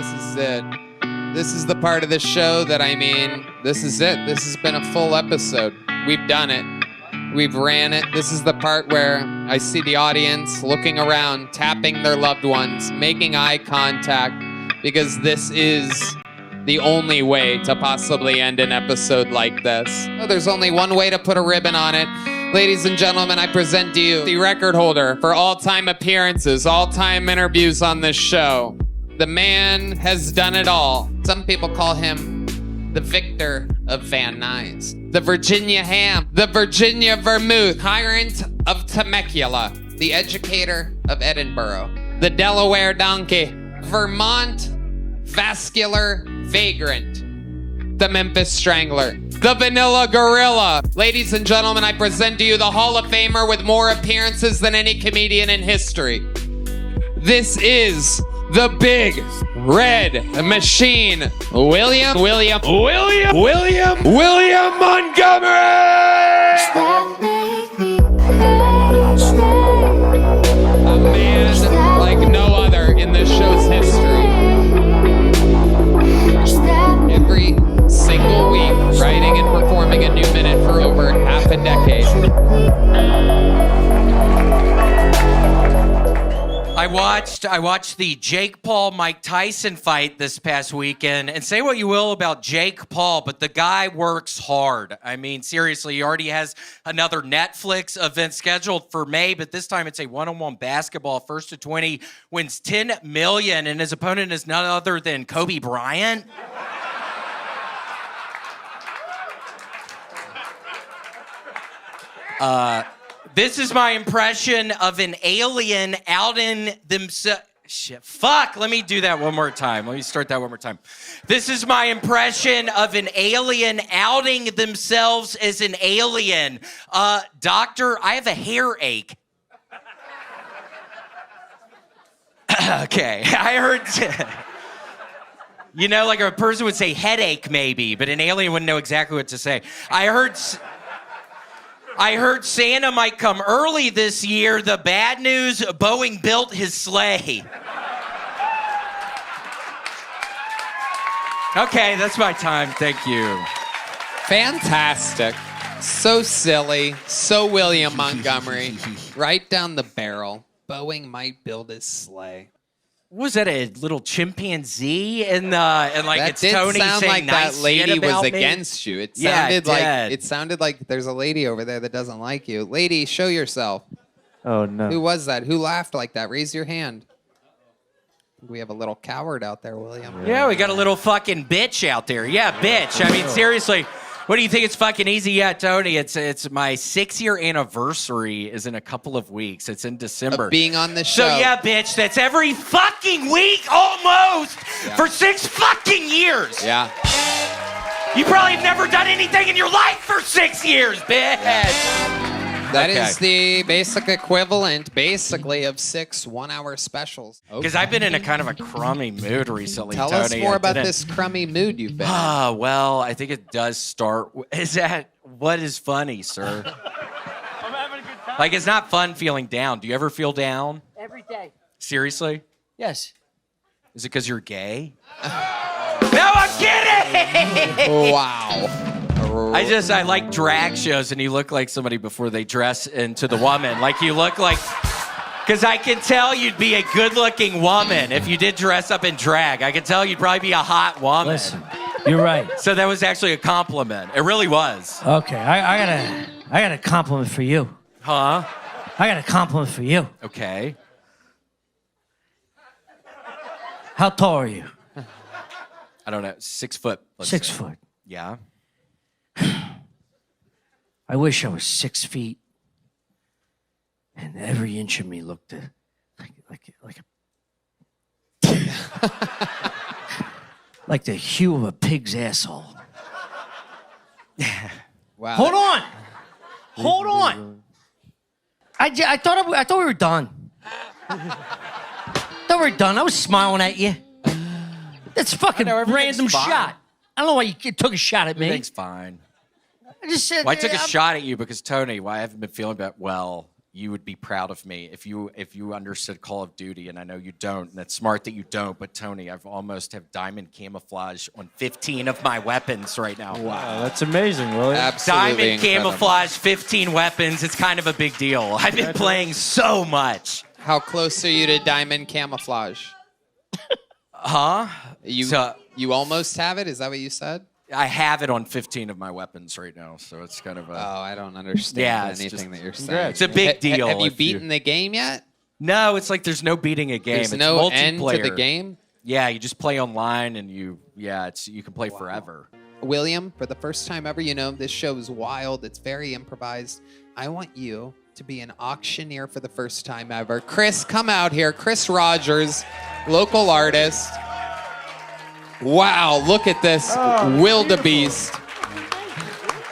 This is it. This is the part of the show that, this is it. This has been a full episode. We've done it. We've ran it. This is the part where I see the audience looking around, tapping their loved ones, making eye contact, because this is the only way to possibly end an episode like this. Oh, there's only one way to put a ribbon on it. Ladies and gentlemen, I present to you the record holder for all-time appearances, all-time interviews on this show. The man has done it all. Some people call him the Victor of Van Nuys, the Virginia Ham, the Virginia Vermouth, Tyrant of Temecula, the Educator of Edinburgh, the Delaware Donkey, Vermont Vascular Vagrant, the Memphis Strangler, the Vanilla Gorilla. Ladies and gentlemen, I present to you the Hall of Famer with more appearances than any comedian in history. This is the Big Red Machine, William Montgomery! A man like no other in this show's history. Every single week, writing and performing a new minute for over half a decade. I watched the Jake Paul-Mike Tyson fight this past weekend, and say what you will about Jake Paul, but the guy works hard. I mean, seriously, he already has another Netflix event scheduled for May, but this time it's a one-on-one basketball. First to 20 wins $10 million, and his opponent is none other than Kobe Bryant. This is my impression of an alien out in themselves. Fuck, let me do that one more time. Let me start that one more time. This is my impression of an alien outing themselves as an alien. Doctor, I have a hair ache. Okay, I heard... You know, like a person would say headache maybe, but an alien wouldn't know exactly what to say. I heard Santa might come early this year. The bad news, Boeing built his sleigh. Okay, that's my time. Thank you. Fantastic. So silly. So William Montgomery. Right down the barrel. Boeing might build his sleigh. Was that a little chimpanzee? And like that it's Tony sound saying like nice that lady shit about was me? against you. It Yeah, sounded it sounded like there's a lady over there that doesn't like you. Lady, show yourself. Oh, no. Who was that? Who laughed like that? Raise your hand. We have a little coward out there, William. Yeah, we got a little fucking bitch out there. Yeah, bitch. I mean, seriously. What do you think? It's fucking easy? Yeah, Tony. It's my 6-year anniversary is in a couple of weeks. It's in December. Of being on the show. So yeah, bitch, that's every fucking week almost for 6 fucking years. Yeah. You probably have never done anything in your life for 6 years, bitch. That is the basic equivalent, basically, of 6 one-hour specials. Because I've been in a kind of a crummy mood recently, Tell Tony. us more about this crummy mood you've been in. Well, I think it does start... Is that... What is funny, sir? I'm having a good time. Like, it's not fun feeling down. Do you ever feel down? Every day. Seriously? Yes. Is it because you're gay? No, I'm kidding! Wow. I like drag shows, and you look like somebody before they dress into the woman. Like, you look like... Because I can tell you'd be a good-looking woman if you did dress up in drag. I can tell you'd probably be a hot woman. Listen, you're right. So that was actually a compliment. It really was. Okay, I got a compliment for you. Huh? I got a compliment for you. Okay. How tall are you? I don't know. 6 foot. Let's 6 say. foot. Yeah. I wish I was 6 feet, and every inch of me looked like like the hue of a pig's asshole. Wow. Hold on. I thought we were done. I was smiling at you. That's fucking random fine. shot. I don't know why you took a shot at me. Everything's fine. I just said. Well, I took a shot at you because, Tony, I haven't been feeling that well. you would be proud of me if you understood Call of Duty, and I know you don't, and it's smart that you don't, but Tony, I've almost have diamond camouflage on 15 of my weapons right now. Wow, that's amazing, William. Absolutely Diamond incredible. camouflage, 15 weapons. It's kind of a big deal. I've been playing so much. How close are you to diamond camouflage? Huh? You almost have it? Is that what you said? I have it on 15 of my weapons right now, so it's kind of a... Oh, I don't understand it's anything just- that you're saying. It's a big deal. Have you if beaten the game yet? No, it's like there's no beating a game. There's it's no end to multiplayer. the game? Yeah, you just play online and you can play forever. William, for the first time ever, this show is wild. It's very improvised. I want you to be an auctioneer for the first time ever. Chris, come out here. Chris Rogers, local artist. Wow, look at this wildebeest.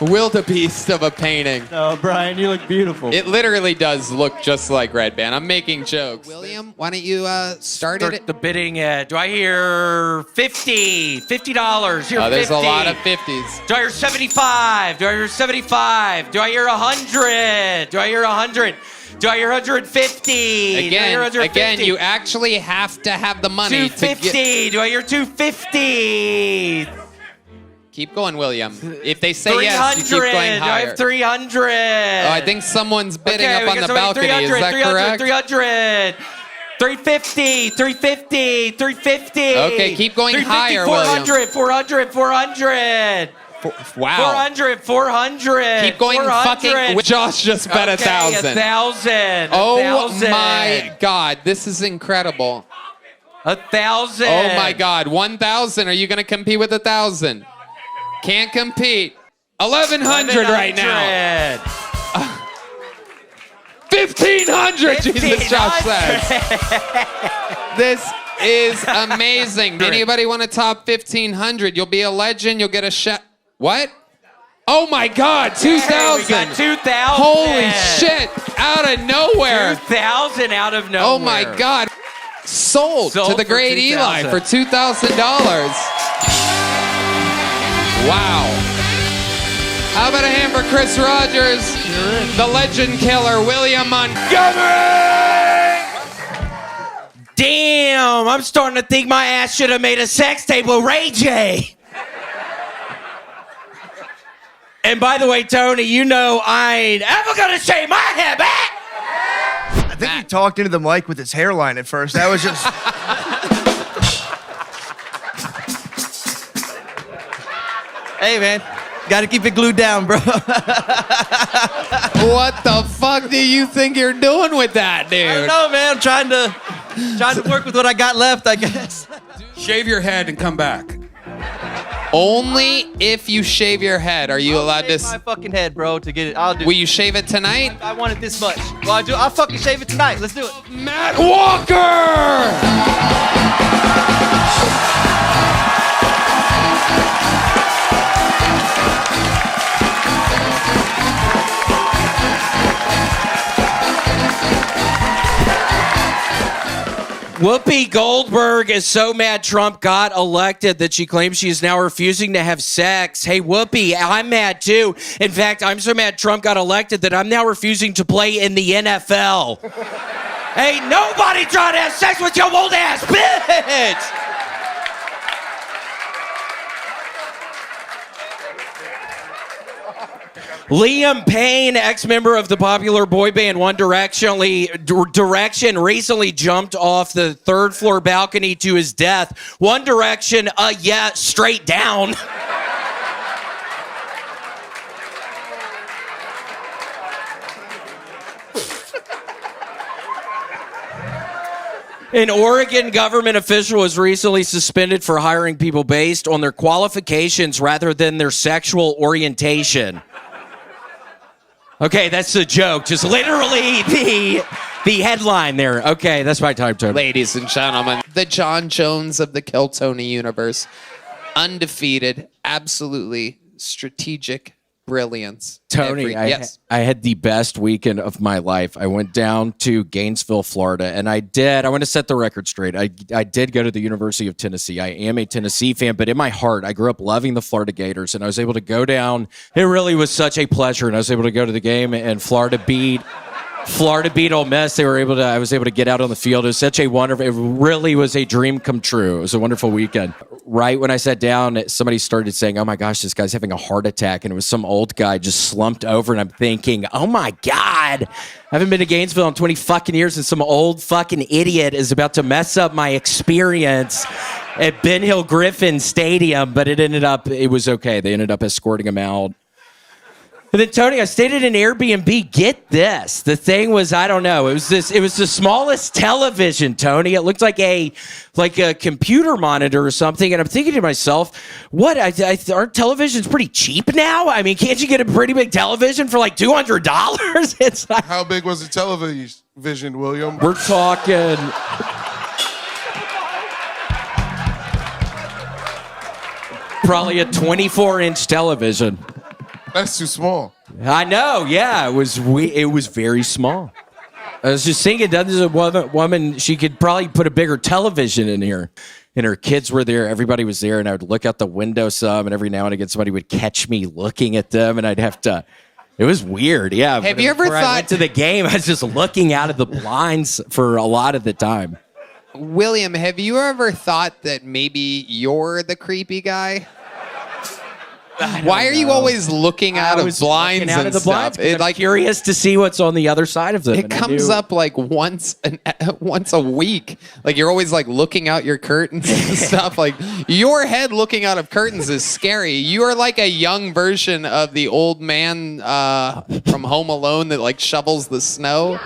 Wildebeest of a painting. Oh, Brian, you look beautiful. It literally does look just like Red Band. I'm making jokes. William, why don't you start it? The bidding. Do I hear $50? $50. Here, There's 50. a lot of 50s. Do I hear 75? Do I hear 75? Do I hear 100? Do I hear 100? Do I hear 150? Do I hear 150? Again, you actually have to have the money to 250. get... Do I hear 250? Keep going, William. If they say 300. yes, you keep going Do I higher. have 300? Oh, I think someone's bidding up on the balcony. Is that 300, correct? 300. 350, 350, 350. Okay, keep going 350, higher, 400, William. 400, 400. Wow. 400, 400. Keep going 400. fucking... Josh just bet 1,000. 1,000. Oh 1,000. my God, this is incredible. 1,000. Oh my God, 1,000. Are you going to compete with 1,000? Can't compete. 1,100 right now. 1,500, Jesus, Josh says. This is amazing. Anybody want to top 1,500? You'll be a legend. You'll get a shot. What? Oh my God, 2,000. We got 2,000. Holy shit, out of nowhere. 2,000 out of nowhere. Oh my God. Sold to the for great Eli 2,000. for $2,000. Wow. How about a hand for Chris Rogers, the legend killer, William Montgomery? Damn, I'm starting to think my ass should have made a sex tape with Ray J. And by the way, Tony, I ain't ever gonna shave my head back. I think he talked into the mic with his hairline at first. That was just... Hey, man. Got to keep it glued down, bro. What the fuck do you think you're doing with that, I dude? don't know, man. I'm trying to work with what I got left, I guess. Shave your head and come back. Only if you shave your head are you allowed to... Shave my fucking head, bro, to get it. I'll do Will you shave it tonight? I want it this much. Well, I'll fucking shave it tonight. Let's do it. Matt Walker! Whoopi Goldberg is so mad Trump got elected that she claims she is now refusing to have sex. Hey, Whoopi, I'm mad too. In fact, I'm so mad Trump got elected that I'm now refusing to play in the NFL. Ain't nobody trying to have sex with your old ass bitch! Liam Payne, ex-member of the popular boy band One Direction, recently jumped off the third floor balcony to his death. One Direction, straight down. An Oregon government official was recently suspended for hiring people based on their qualifications rather than their sexual orientation. Okay, that's a joke. Just literally the headline there. Okay, that's my time, Tony. Ladies and gentlemen, the John Jones of the Kill Tony universe. Undefeated, absolutely strategic brilliance. Tony, I had the best weekend of my life. I went down to Gainesville, Florida, and I want to set the record straight. I did go to the University of Tennessee. I am a Tennessee fan, but in my heart, I grew up loving the Florida Gators, and I was able to go down. It really was such a pleasure, and I was able to go to the game, and Florida beat Florida beat Ole Miss. I was able to get out on the field. It was such a wonderful, it really was a dream come true. It was a wonderful weekend. Right when I sat down, somebody started saying, oh my gosh, this guy's having a heart attack. And it was some old guy just slumped over. And I'm thinking, oh my God, I haven't been to Gainesville in 20 fucking years. And some old fucking idiot is about to mess up my experience at Ben Hill Griffin Stadium. But it was okay. They ended up escorting him out. And then, Tony, I stayed at an Airbnb. Get this. The thing was, I don't know. It was the smallest television, Tony. It looked like a computer monitor or something. And I'm thinking to myself, what? Aren't televisions pretty cheap now? I mean, can't you get a pretty big television for like $200? It's like, how big was the television, William? We're talking. Probably a 24-inch television. That's too small. I know, yeah. It was very small. I was just thinking, doesn't a woman, she could probably put a bigger television in here. And her kids were there, everybody was there, and I would look out the window some, and every now and again somebody would catch me looking at them, and I'd have to, it was weird, yeah. Have you ever thought... I went to the game, I was just looking out of the blinds for a lot of the time. William, have you ever thought that maybe you're the creepy guy? Why are you always looking out of blinds and stuff? I'm curious to see what's on the other side of them. It comes up like once a week. Like you're always like looking out your curtains and stuff. Like your head looking out of curtains is scary. You are like a young version of the old man from Home Alone that like shovels the snow.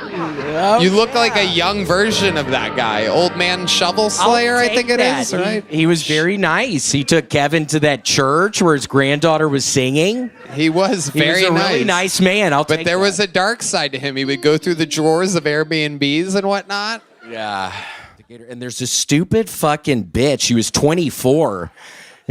You look like a young version of that guy, old man shovel slayer. I think it is. Right? He was very nice. He took Kevin to that church where his granddaughter was singing. He was very nice. He was a really nice man. But there was a dark side to him. He would go through the drawers of Airbnbs and whatnot. Yeah. And there's this stupid fucking bitch. She was 24.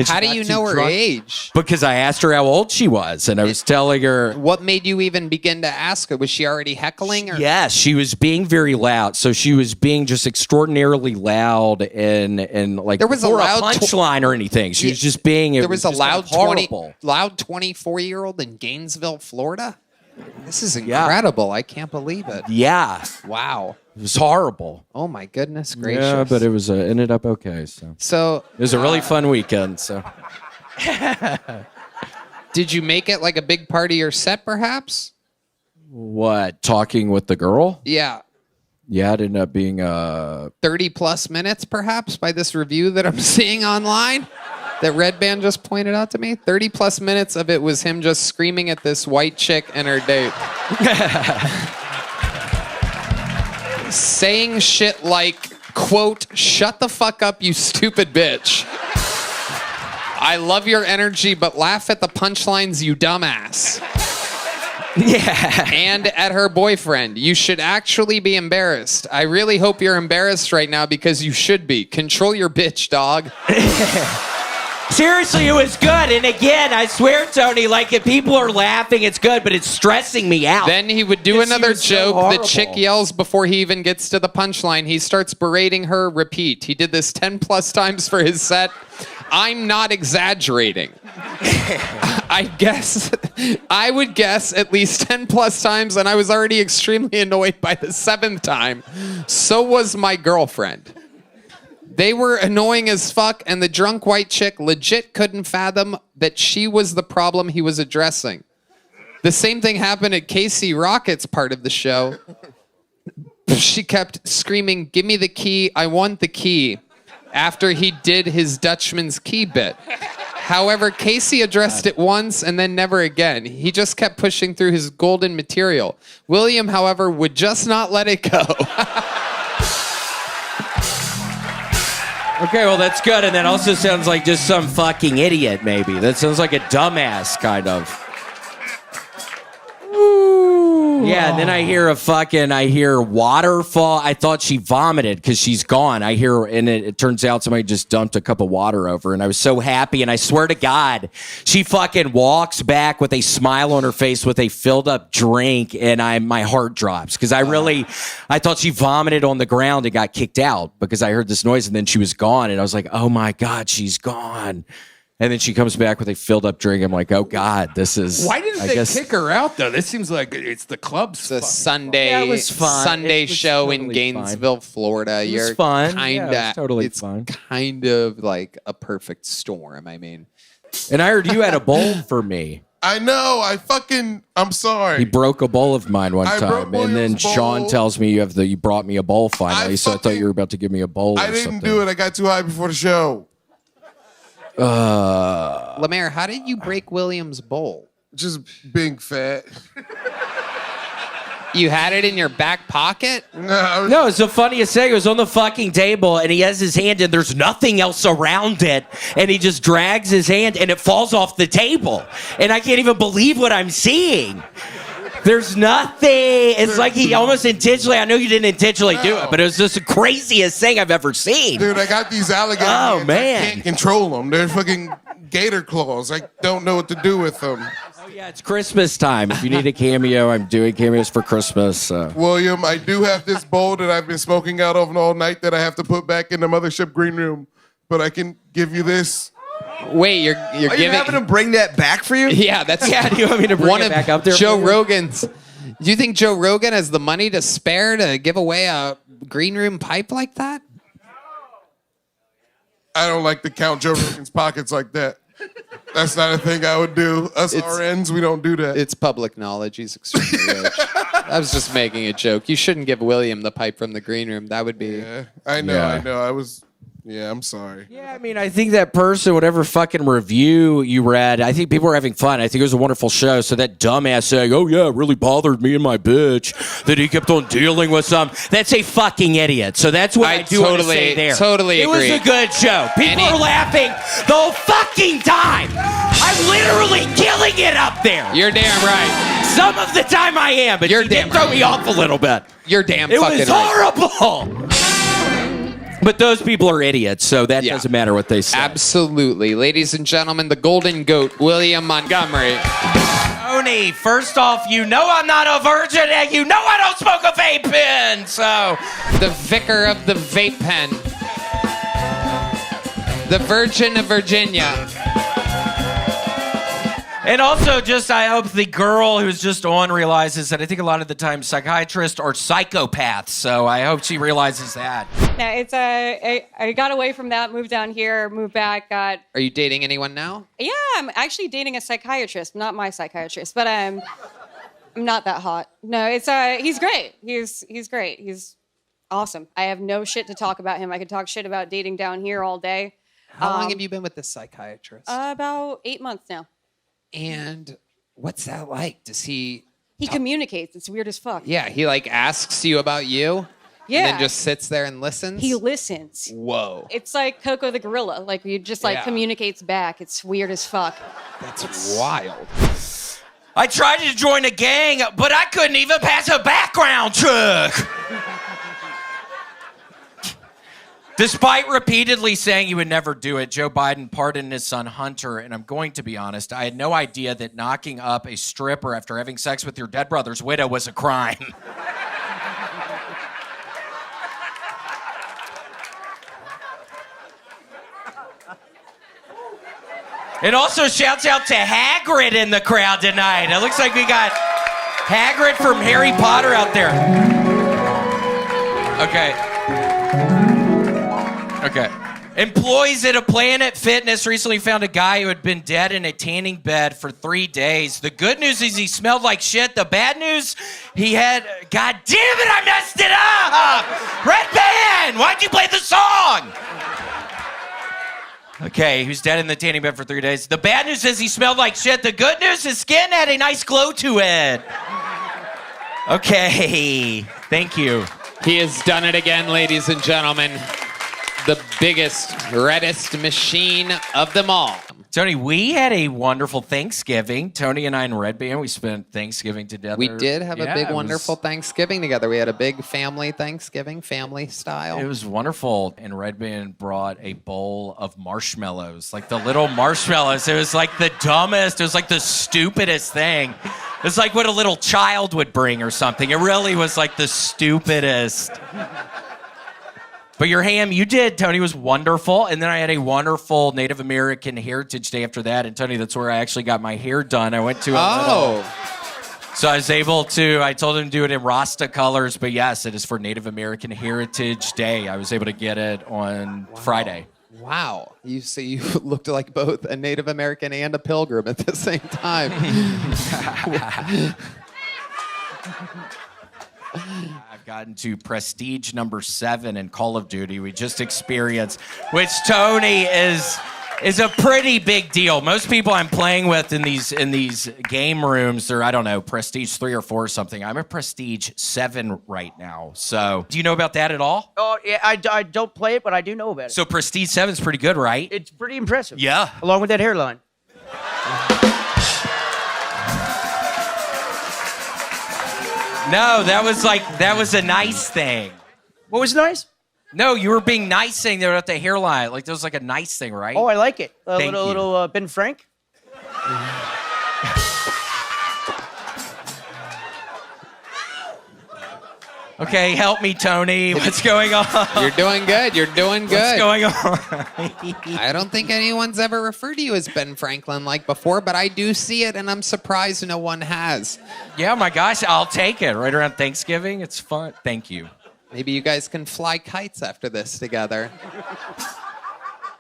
How do you know her age? Because I asked her how old she was, and I was telling her. What made you even begin to ask her? Was she already heckling? Or? Yes, she was being very loud. So she was being just extraordinarily loud and like there was a loud punchline or anything. She was just being. There was a loud 24-year-old in Gainesville, Florida. This is incredible. I can't believe it. Yeah. Wow. It was horrible. Oh my goodness gracious. Yeah, but it was ended up okay. So it was a really fun weekend. So did you make it like a big part of your set, perhaps? What, talking with the girl? Yeah. Yeah, it ended up being 30 plus minutes, perhaps, by this review that I'm seeing online. That Red Band just pointed out to me. 30 plus minutes of it was him just screaming at this white chick and her date. Saying shit like, quote, shut the fuck up, you stupid bitch. I love your energy, but laugh at the punchlines, you dumbass. Yeah. And at her boyfriend, you should actually be embarrassed. I really hope you're embarrassed right now because you should be. Control your bitch, dog. Seriously, it was good. And again, I swear, Tony, like if people are laughing, it's good, but it's stressing me out. Then he would do another joke. The chick yells before he even gets to the punchline. He starts berating her. Repeat. He did this 10 plus times for his set. I'm not exaggerating. I would guess at least 10 plus times, and I was already extremely annoyed by the 7th time. So was my girlfriend. They were annoying as fuck, and the drunk white chick legit couldn't fathom that she was the problem he was addressing. The same thing happened at Casey Rocket's part of the show. She kept screaming, "Give me the key, I want the key," after he did his Dutchman's key bit. However, Casey addressed it once and then never again. He just kept pushing through his golden material. William, however, would just not let it go. Okay, well, that's good. And that also sounds like just some fucking idiot, maybe. That sounds like a dumbass, kind of. Ooh. Yeah, and then I hear waterfall. I thought she vomited because she's gone. And it turns out somebody just dumped a cup of water over her, and I was so happy. And I swear to God, she fucking walks back with a smile on her face with a filled up drink, and my heart drops because I thought she vomited on the ground and got kicked out because I heard this noise, and then she was gone, and I was like, oh my God, she's gone. And then she comes back with a filled up drink. I'm like, oh God, this is. Why didn't they kick her out though? This seems like it's the club's The fault. Sunday Yeah, it was fun. Sunday It was show in totally Gainesville, Florida. It was You're fun. Kinda, Yeah, it was totally it's fun. kind of like a perfect storm. I mean, And I heard you had a bowl for me. I know. I'm sorry. He broke a bowl of mine one I broke time, and then William's Sean bowl. tells me you brought me a bowl finally. So I thought you were about to give me a bowl. I or didn't something. do it. I got too high before the show. Lemaire, how did you break William's bowl? Just being fat. You had it in your back pocket? No, No, it's the funniest thing. It was on the fucking table, and he has his hand, and there's nothing else around it, and he just drags his hand, and it falls off the table, and I can't even believe what I'm seeing. There's nothing. It's like he almost intentionally. I know you didn't intentionally do it, but it was just the craziest thing I've ever seen. dude, I got these alligator Oh, hands. man. I can't control them. They're fucking gator claws. I don't know what to do with them. Oh yeah, it's Christmas time. If you need a cameo, I'm doing cameos for Christmas. William, I do have this bowl that I've been smoking out of all night that I have to put back in the mothership green room, but I can give you this. Wait, you're Are you giving having him bring that back for you? Yeah, that's Yeah, do you want me to bring one it of back up there Joe for you? Rogan's. Do you think Joe Rogan has the money to spare to give away a green room pipe like that? I don't like to count Joe Rogan's pockets like that. That's not a thing I would do. Us RNs, we don't do that. It's public knowledge. He's extremely rich. I was just making a joke. You shouldn't give William the pipe from the green room. That would be. Yeah, I know, Yeah. I know. Yeah, I'm sorry. Yeah, I mean, I think that person, whatever fucking review you read, I think people were having fun. I think it was a wonderful show. So that dumbass saying, oh, yeah, it really bothered me and my bitch that he kept on dealing with some. That's a fucking idiot. So that's what I do want to say there. totally It was agree. a good show. People are laughing the whole fucking time. I'm literally killing it up there. You're damn right. Some of the time I am, but You're you damn did throw right. me off a little bit. You're damn It fucking was right. horrible. But those people are idiots, so that Yeah. doesn't matter what they say. Absolutely. Ladies and gentlemen, the golden goat, William Montgomery. Tony, first off, you know I'm not a virgin, and you know I don't smoke a vape pen, so... The vicar of the vape pen. The Virgin of Virginia. And also, I hope the girl who's just on realizes that I think a lot of the time psychiatrists are psychopaths, so I hope she realizes that. No, it's I got away from that, moved down here, moved back, got. Are you dating anyone now? Yeah, I'm actually dating a psychiatrist, not my psychiatrist, but I'm not that hot. No, it's he's great. He's great. He's awesome. I have no shit to talk about him. I could talk shit about dating down here all day. How long have you been with this psychiatrist? About 8 months now. And what's that like? Does he... He communicates. It's weird as fuck. Yeah, he like asks you about you? Yeah. And then just sits there and listens? He listens. Whoa. It's like Coco the gorilla. Like he just like Yeah. communicates back. It's weird as fuck. That's wild. I tried to join a gang, but I couldn't even pass a background check. Despite repeatedly saying he would never do it, Joe Biden pardoned his son Hunter, and I'm going to be honest, I had no idea that knocking up a stripper after having sex with your dead brother's widow was a crime. And also shouts out to Hagrid in the crowd tonight. It looks like we got Hagrid from Harry Potter out there. Okay. Employees at a Planet Fitness recently found a guy who had been dead in a tanning bed for 3 days. The good news is he smelled like shit. The bad news, he had... God damn it, I messed it up! Red Band, why'd you play the song? Okay, he was dead in the tanning bed for 3 days. The bad news is he smelled like shit. The good news, his skin had a nice glow to it. Okay, thank you. He has done it again, ladies and gentlemen. The biggest, reddest machine of them all. Tony, we had a wonderful Thanksgiving. Tony and I and Red Band, we spent Thanksgiving together. We did have a Yeah, big, it was- wonderful Thanksgiving together. We had a big family Thanksgiving, family style. It was wonderful. And Red Band brought a bowl of marshmallows, like the little marshmallows. It was like the dumbest, it was like the stupidest thing. It was like what a little child would bring or something. It really was like the stupidest. But your ham, you did, Tony, was wonderful. And then I had a wonderful Native American Heritage Day after that. And Tony, that's where I actually got my hair done. I went to So I was able to, I told him to do it in Rasta colors, but yes, it is for Native American Heritage Day. I was able to get it on Friday. Wow. You see, you looked like both a Native American and a pilgrim at the same time. I've gotten to Prestige number 7 in Call of Duty. We just experienced, which Tony is a pretty big deal. Most people I'm playing with in these game rooms are, I don't know, Prestige 3 or 4 or something. I'm at Prestige 7 right now. So, do you know about that at all? Oh, yeah, I don't play it, but I do know about it. So Prestige 7 is pretty good, right? It's pretty impressive. Yeah. Along with that hairline. No, that was a nice thing. What was nice? No, you were being nice saying there about the hairline. Like, that was like a nice thing, right? Oh, I like it. A Thank you. little Ben Frank. Okay, help me, Tony. What's going on? You're doing good. You're doing good. What's going on? I don't think anyone's ever referred to you as Ben Franklin like before, but I do see it, and I'm surprised no one has. Yeah, my gosh, I'll take it. Right around Thanksgiving, it's fun. Thank you. Maybe you guys can fly kites after this together.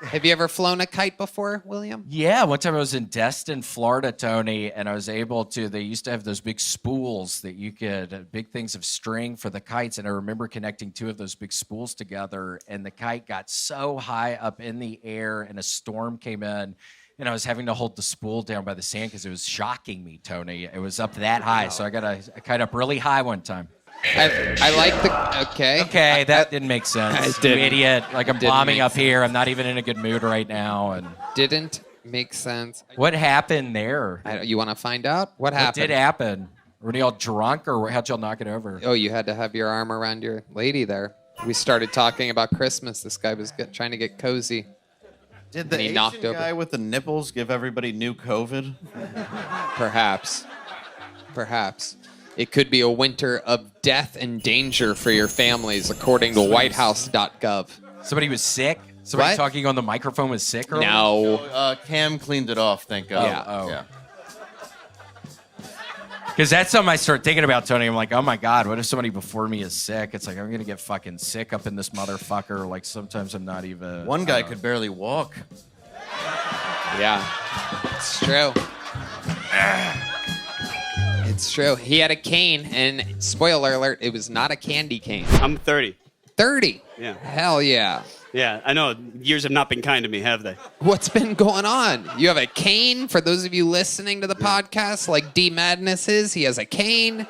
Have you ever flown a kite before, William? Yeah, one time I was in Destin, Florida, Tony, and I was able to, they used to have those big spools that you could, big things of string for the kites, and I remember connecting 2 of those big spools together, and the kite got so high up in the air, and a storm came in, and I was having to hold the spool down by the sand because it was shocking me, Tony. It was up that high, so I got a kite up really high one time. I like the... Okay. Okay, that didn't make sense. didn't. You idiot. Like, I'm Didn't bombing make up here. I'm not even in a good mood right now. And Didn't make sense. what happened there? You want to find out? What What happened? did happen? Were y'all drunk, or how'd y'all knock it over? Oh, you had to have your arm around your lady there. We started talking about Christmas. This guy was trying to get cozy. Did the And he Asian knocked over. guy with the nipples give everybody new COVID? Perhaps. Perhaps. It could be a winter of death and danger for your families, according to whitehouse.gov. Somebody was sick? Somebody What? talking on the microphone was sick? Earlier? No. Cam cleaned it off, thank God. Yeah. Oh. Yeah. Because that's something I start thinking about, Tony. I'm like, oh my God, what if somebody before me is sick? It's like, I'm going to get fucking sick up in this motherfucker. Like, sometimes I'm not even... One guy could barely walk. Yeah. It's true. It's true. He had a cane, and spoiler alert, it was not a candy cane. I'm 30. 30? Yeah. Hell yeah. Yeah, I know. Years have not been kind to me, have they? What's been going on? You have a cane? For those of you listening to the podcast, like D Madness is, he has a cane.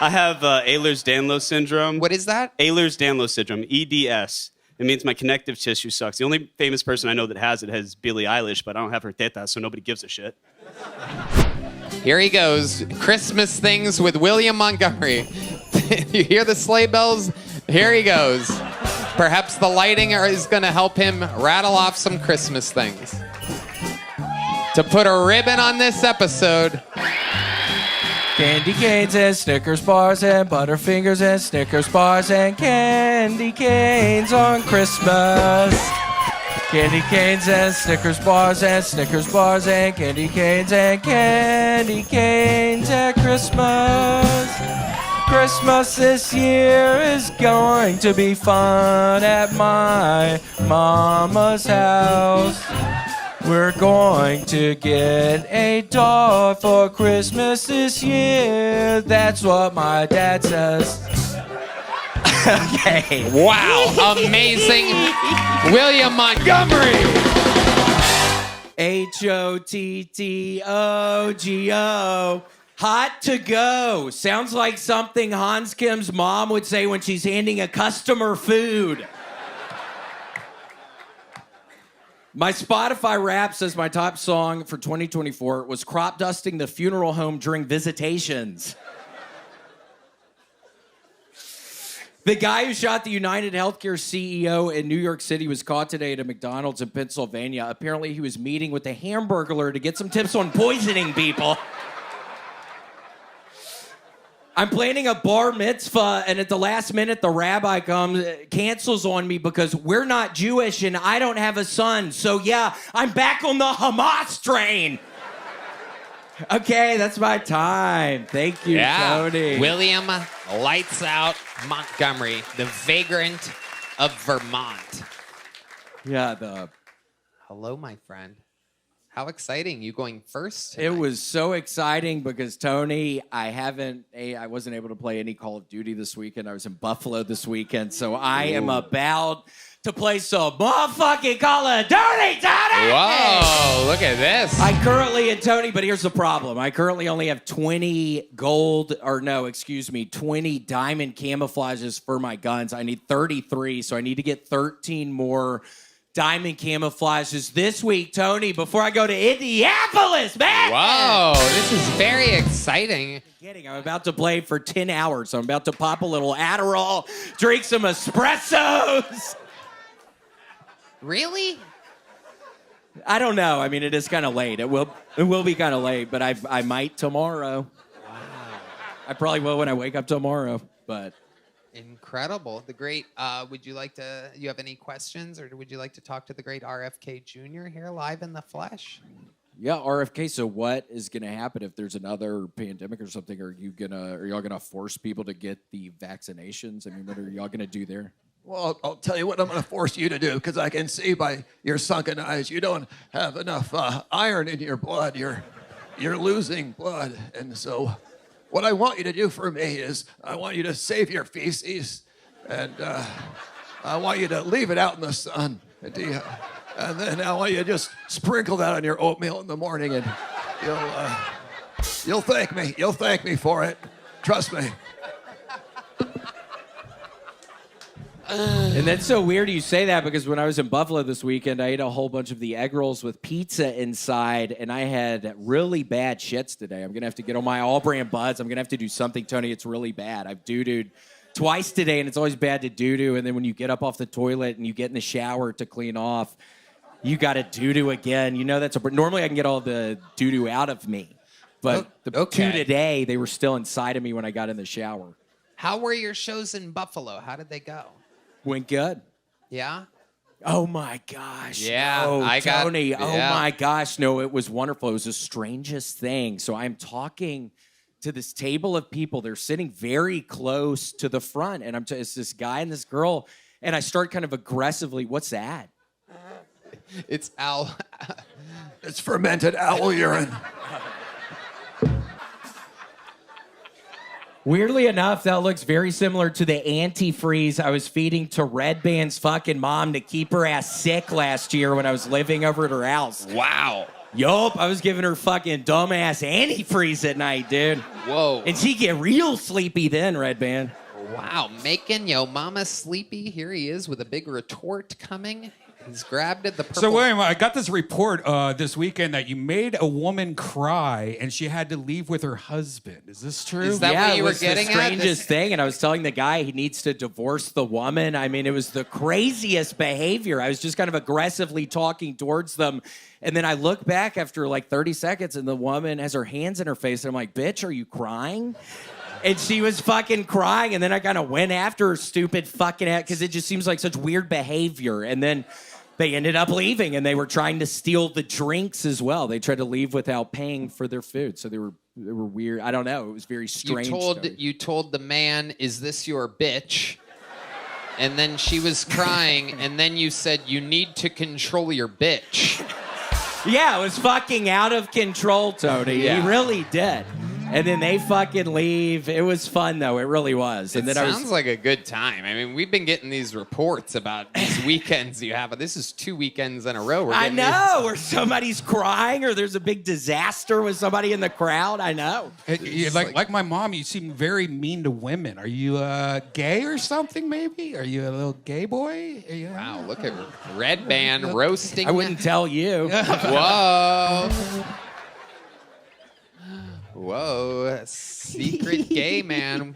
I have Ehlers-Danlos syndrome. What is that? Ehlers-Danlos syndrome, EDS. It means my connective tissue sucks. The only famous person I know that has it has Billie Eilish, but I don't have her teta, so nobody gives a shit. Here he goes. Christmas things with William Montgomery. You hear the sleigh bells? Here he goes. Perhaps the lighting is going to help him rattle off some Christmas things. To put a ribbon on this episode, Candy canes and Snickers bars and Butterfingers and Snickers bars and candy canes on Christmas. Candy canes and Snickers bars and Snickers bars and candy canes at Christmas. Christmas this year is going to be fun at my mama's house. We're going to get a doll for Christmas this year. That's what my dad says. Okay. wow, amazing. William Montgomery. HOTTOGO. Hot to go. Sounds like something Hans Kim's mom would say when she's handing a customer food. My Spotify rap says my top song for 2024 was Crop Dusting the Funeral Home During Visitations. The guy who shot the United Healthcare CEO in New York City was caught today at a McDonald's in Pennsylvania. Apparently, he was meeting with a Hamburglar to get some tips on poisoning people. I'm planning a bar mitzvah, and at the last minute, the rabbi comes, cancels on me because we're not Jewish and I don't have a son. So, yeah, I'm back on the Hamas train. Okay, that's my time. Thank you, Tony. William Lights Out Montgomery, the vagrant of Vermont. Yeah, Hello, my friend. How exciting. You going first it tonight? was so exciting because, Tony, I wasn't able to play any Call of Duty this weekend. I was in Buffalo this weekend, so I am about to play some motherfucking Call of Duty, Tony! Whoa, look at this. But here's the problem. I currently only have 20 20 diamond camouflages for my guns. I need 33, so I need to get 13 more diamond camouflages this week, Tony, before I go to Indianapolis, man! Whoa, this is very exciting. I'm about to play for 10 hours. I'm about to pop a little Adderall, drink some espressos. Really? I don't know. I mean, it is kind of late. It will be kind of late, but I might tomorrow. Wow. I probably will when I wake up tomorrow, but... Incredible. The great, you have any questions, or would you like to talk to the great RFK Jr. here live in the flesh? Yeah, RFK, so what is going to happen if there's another pandemic or something? Are y'all going to force people to get the vaccinations? I mean, what are y'all going to do there? Well, I'll tell you what I'm going to force you to do, because I can see by your sunken eyes you don't have enough iron in your blood. You're losing blood, and so what I want you to do for me is I want you to save your feces, and I want you to leave it out in the sun, and then I want you to just sprinkle that on your oatmeal in the morning, and you'll thank me. You'll thank me for it. Trust me. And that's so weird you say that, because when I was in Buffalo this weekend, I ate a whole bunch of the egg rolls with pizza inside, and I had really bad shits today. I'm going to have to get on my all-brand buds. I'm going to have to do something, Tony. It's really bad. I've doo-dooed twice today, and it's always bad to doo-doo, and then when you get up off the toilet and you get in the shower to clean off, you got to doo-doo again. You know, normally I can get all the doo-doo out of me, but the two today, they were still inside of me when I got in the shower. How were your shows in Buffalo? How did they go? Went good. Yeah? Oh my gosh. Yeah, no, Tony. yeah. Oh my gosh. No, it was wonderful. It was the strangest thing. So I'm talking to this table of people. They're sitting very close to the front, and it's this guy and this girl, and I start kind of aggressively, what's that? It's owl. It's fermented owl urine. Weirdly enough, that looks very similar to the antifreeze I was feeding to Red Band's fucking mom to keep her ass sick last year when I was living over at her house. Wow. Yup, I was giving her fucking dumbass antifreeze at night, dude. Whoa. And she get real sleepy then, Red Band. Wow, making yo mama sleepy. Here he is with a big retort coming. He's grabbed at the purple. So, William, I got this report this weekend that you made a woman cry and she had to leave with her husband. Is this true? Is that what you were getting at? The strangest thing, and I was telling the guy he needs to divorce the woman. I mean, it was the craziest behavior. I was just kind of aggressively talking towards them, and then I look back after like 30 seconds, and the woman has her hands in her face, and I'm like, bitch, are you crying? And she was fucking crying, and then I kind of went after her stupid fucking ass, because it just seems like such weird behavior, and then they ended up leaving, and they were trying to steal the drinks as well. They tried to leave without paying for their food, so they were weird. I don't know. It was very strange. You told the man, "Is this your bitch?" And then she was crying, and then you said, "You need to control your bitch." Yeah, it was fucking out of control, Tony. Yeah. He really did. And then they fucking leave. It was fun, though. It really was. And It then sounds like a good time. I mean, we've been getting these reports about these weekends you have. But this is 2 weekends in a row. I know, where somebody's crying or there's a big disaster with somebody in the crowd. I know. Like my mom, you seem very mean to women. Are you gay or something, maybe? Are you a little gay boy? Wow, look at Red Band roasting. I wouldn't tell you. Whoa. Whoa, secret gay man.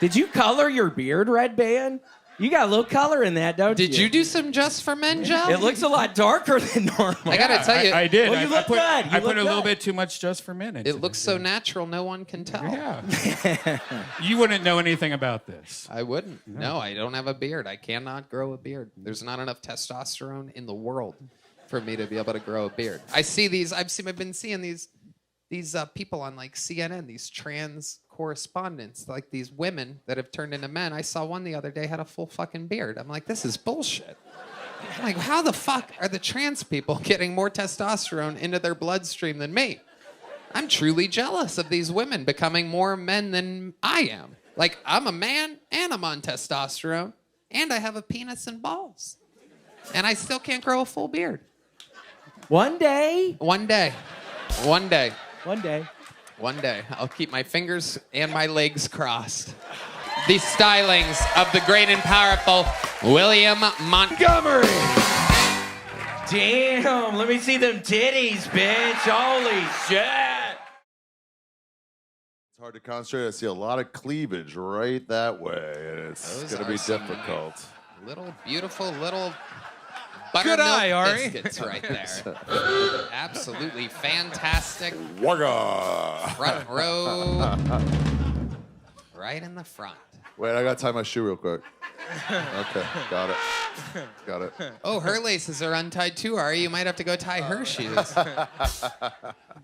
Did you color your beard, Red Band? You got a little color in that, don't you? Did you do some Just for Men, Joe? It looks a lot darker than normal. I gotta tell you, I did. Well, you look good. I put a little good. bit too much Just for Men into it looks so natural, no one can tell. Yeah. You wouldn't know anything about this. I wouldn't. No, I don't have a beard. I cannot grow a beard. There's not enough testosterone in the world for me to be able to grow a beard. I've been seeing these people on like CNN, these trans correspondents, like these women that have turned into men. I saw one the other day had a full fucking beard. I'm like, this is bullshit. I'm like, how the fuck are the trans people getting more testosterone into their bloodstream than me? I'm truly jealous of these women becoming more men than I am. Like, I'm a man and I'm on testosterone and I have a penis and balls. And I still can't grow a full beard. One day. One day. One day. One day. One day, I'll keep my fingers and my legs crossed. These stylings of the great and powerful William Montgomery. Damn, let me see them titties, bitch. Holy shit. It's hard to concentrate. I see a lot of cleavage right that way, and it's Those going to are be some difficult. Little, beautiful, little Good eye, buttermilk Ari. biscuits right there. Absolutely fantastic. Wagga! Front row. Right in the front. Wait, I got to tie my shoe real quick. Okay, got it. Got it. Oh, her laces are untied too, Ari. You might have to go tie her shoes.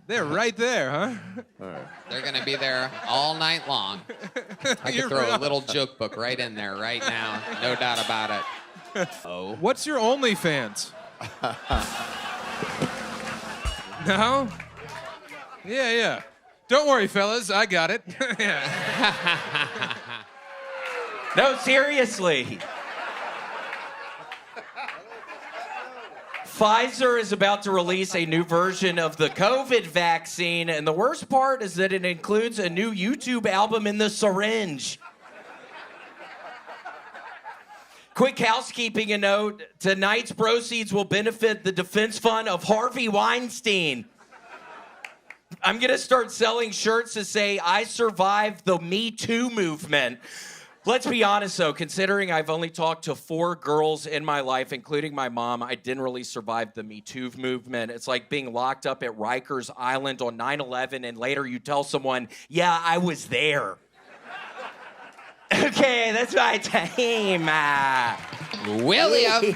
They're right there, huh? All right. They're going to be there all night long. I could throw a little joke book right in there right now. No doubt about it. Oh. What's your OnlyFans? No? Yeah. Don't worry, fellas. I got it. Yeah. No, seriously. Pfizer is about to release a new version of the COVID vaccine, and the worst part is that it includes a new YouTube album in the syringe. Quick housekeeping a note. Tonight's proceeds will benefit the defense fund of Harvey Weinstein. I'm going to start selling shirts that say, I survived the Me Too movement. Let's be honest, though, considering I've only talked to 4 girls in my life, including my mom, I didn't really survive the Me Too movement. It's like being locked up at Rikers Island on 9/11, and later you tell someone, yeah, I was there. Okay, that's my time. William.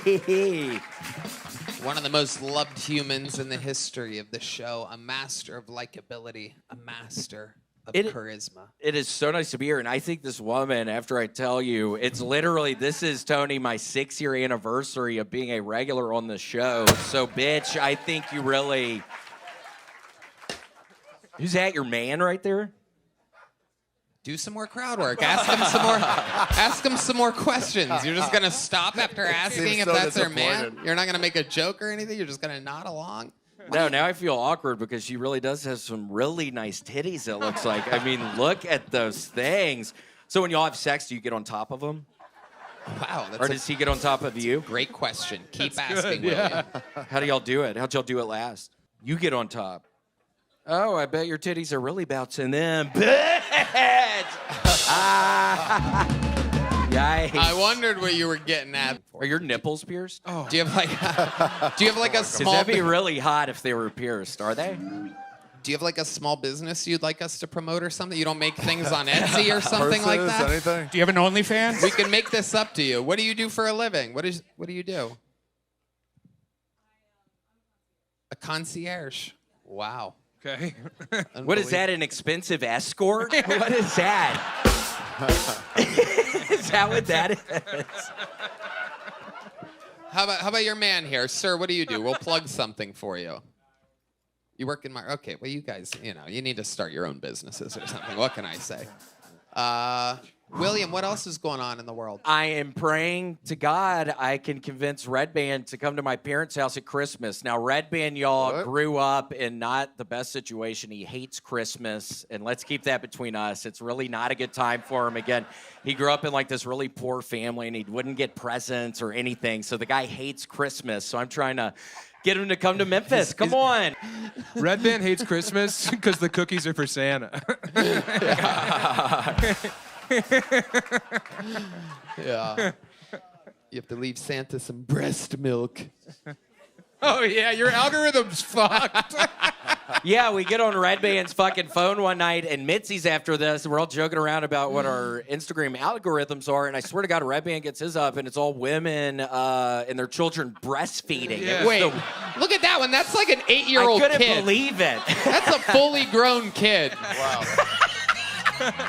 One of the most loved humans in the history of the show. A master of likability. A master of charisma. It is so nice to be here. And I think this woman, after I tell you, it's literally, this is, Tony, my 6-year anniversary of being a regular on the show. So, bitch, I think you really... Who's that, your man right there? Do some more crowd work. Ask him some more questions. You're just gonna stop after asking if so that's their man? disappointed. You're not gonna make a joke or anything? You're just gonna nod along? No, now I feel awkward because she really does have some really nice titties, it looks like. I mean, look at those things. So when y'all have sex, do you get on top of them? Wow. Or does he get on top of you? Great question. Keep asking, William. How do y'all do it? How'd y'all do it last? You get on top. Oh, I bet your titties are really bouncing them. Bitch! Yikes. I wondered what you were getting at. Are your nipples pierced? Oh. Do you have like a Because small that'd be really hot if they were pierced. Are they? Do you have like a small business you'd like us to promote or something? You don't make things on Etsy or something like Purses, that? anything? Do you have an OnlyFans? We can make this up to you. What do you do for a living? What do you do? A concierge. Wow. Okay. What is that, an expensive escort? What is that? Is that what that is? How about your man here? Sir, what do you do? We'll plug something for you. You work in my... Okay, well, you guys, you need to start your own businesses or something. What can I say? William, what else is going on in the world? I am praying to God I can convince Red Band to come to my parents' house at Christmas. Now, Red Band, y'all, grew up in not the best situation. He hates Christmas, and let's keep that between us. It's really not a good time for him. Again, he grew up in like this really poor family, and he wouldn't get presents or anything. So the guy hates Christmas. So I'm trying to get him to come to Memphis. Come on. Red Band hates Christmas because the cookies are for Santa. Yeah. You have to leave Santa some breast milk. Oh yeah, your algorithm's fucked. Yeah, we get on Red Band's fucking phone one night, and Mitzi's after this, and we're all joking around about what our Instagram algorithms are, and I swear to God, Red Band gets his up, and it's all women and their children breastfeeding. Yeah. It was Wait, the- look at that one. That's like an 8-year-old I couldn't kid. believe it. That's a fully grown kid. Wow.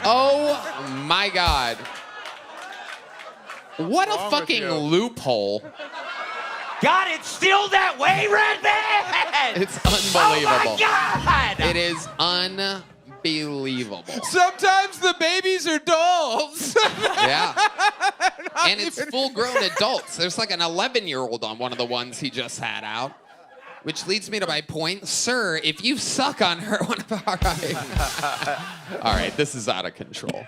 Oh my God. What a What's wrong with fucking you? loophole. God, it's still that way, Red Band! It's unbelievable. Oh my God! It is unbelievable. Sometimes the babies are dolls. Yeah. And it's full-grown adults. There's like an 11-year-old on one of the ones he just had out. Which leads me to my point. Sir, if you suck on her, all right, this is out of control.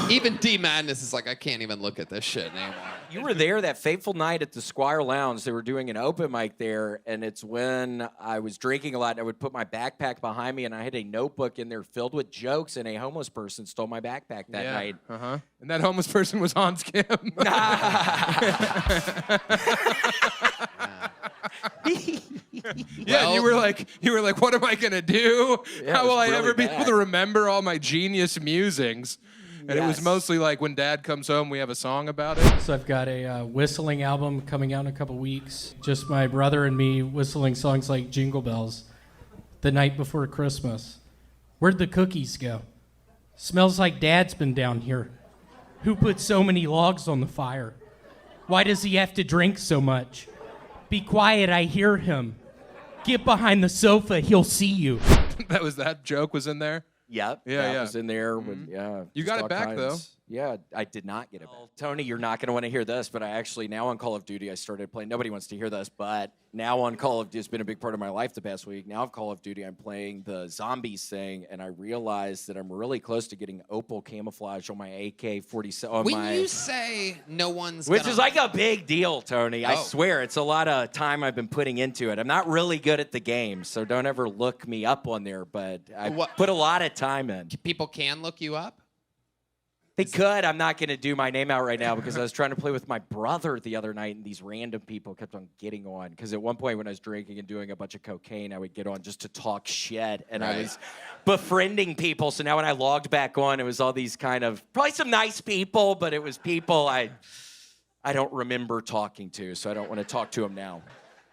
Even D Madness is like, I can't even look at this shit anymore. You were there that fateful night at the Squire Lounge. They were doing an open mic there, and it's when I was drinking a lot, and I would put my backpack behind me, and I had a notebook in there filled with jokes, and a homeless person stole my backpack that night. Uh-huh. And that homeless person was Hans Kim. Yeah, Well- you were like, what am I gonna do? Yeah, How it will was I ever really be bad. able to remember all my genius musings? And it was Yes. mostly like when Dad comes home, we have a song about it. So I've got a whistling album coming out in a couple weeks. Just my brother and me whistling songs like Jingle Bells. The night before Christmas. Where'd the cookies go? Smells like Dad's been down here. Who put so many logs on the fire? Why does he have to drink so much? Be quiet, I hear him. Get behind the sofa, he'll see you. that joke was in there. Yep. Yeah, that yeah. was in there. When, yeah. You just got it all back, though. Yeah, I did not get it back. Tony, you're not going to want to hear this, but I actually, now on Call of Duty, I started playing. Nobody wants to hear this, but now on Call of Duty, it's been a big part of my life the past week. Now on Call of Duty, I'm playing the zombies thing, and I realized that I'm really close to getting opal camouflage on my AK-47. When you say no one's Which gonna... is like a big deal, Tony. I Oh. swear, it's a lot of time I've been putting into it. I'm not really good at the game, so don't ever look me up on there, but I put a lot of time in. People can look you up? They could. I'm not going to do my name out right now because I was trying to play with my brother the other night, and these random people kept on getting on. Because at one point when I was drinking and doing a bunch of cocaine, I would get on just to talk shit, and I was befriending people. So now when I logged back on, it was all these kind of, probably some nice people, but it was people I don't remember talking to, so I don't want to talk to them now.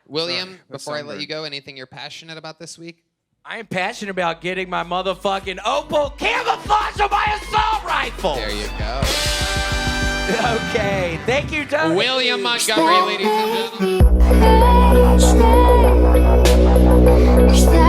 William, before I let you go, anything you're passionate about this week? I am passionate about getting my motherfucking opal camouflage on my assault rifle. There you go. Okay, thank you, Tony. William Montgomery, ladies and gentlemen. Is that